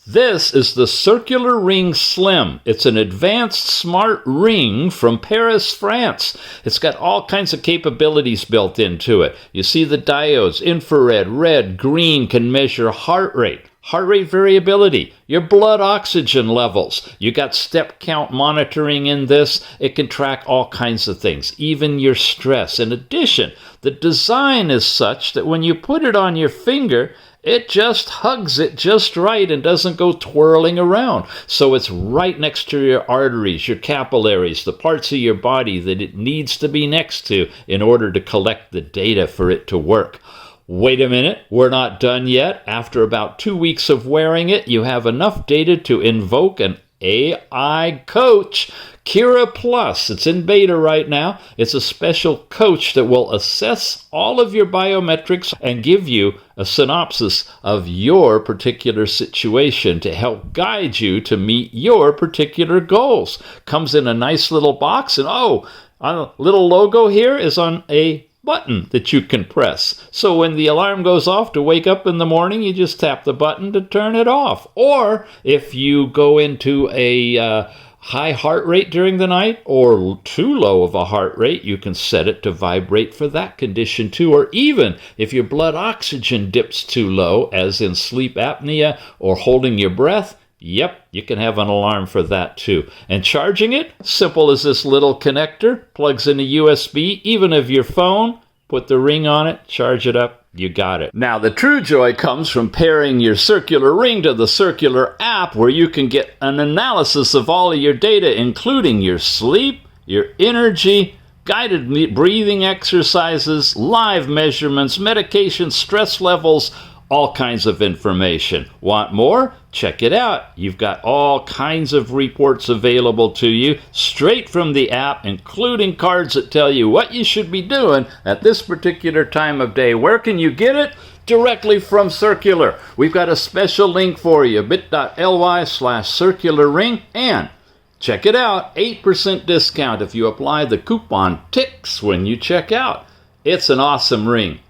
This is the Circular Ring Slim. It's an advanced smart ring from Paris, France. It's got all kinds of capabilities built into it. You see the diodes, infrared, red, green, can measure heart rate variability, your blood oxygen levels. You got step count monitoring in this. It can track all kinds of things, even your stress. In addition, the design is such that when you put it on your finger, it just hugs it just right and doesn't go twirling around. So it's right next to your arteries, your capillaries, the parts of your body that it needs to be next to in order to collect the data for it to work. Wait a minute, we're not done yet. After about 2 weeks of wearing it, you have enough data to invoke an AI coach, Kira Plus. It's in beta right now. It's a special coach that will assess all of your biometrics and give you a synopsis of your particular situation to help guide you to meet your particular goals. Comes in a nice little box, and a little logo here is on a button that you can press. So when the alarm goes off to wake up in the morning, you just tap the button to turn it off. Or if you go into a high heart rate during the night or too low of a heart rate, you can set it to vibrate for that condition too. Or even if your blood oxygen dips too low, as in sleep apnea or holding your breath, yep, you can have an alarm for that too. And charging it, simple as this little connector, plugs into USB, even of your phone, put the ring on it, charge it up, you got it. Now, the true joy comes from pairing your Circular Ring to the Circular app, where you can get an analysis of all of your data, including your sleep, your energy, guided breathing exercises, live measurements, medication, stress levels, all kinds of information. Want more? Check it out. You've got all kinds of reports available to you straight from the app, including cards that tell you what you should be doing at this particular time of day. Where can you get it? Directly from Circular. We've got a special link for you, bit.ly/circularring, and check it out, 8% discount if you apply the coupon TICKS when you check out. It's an awesome ring.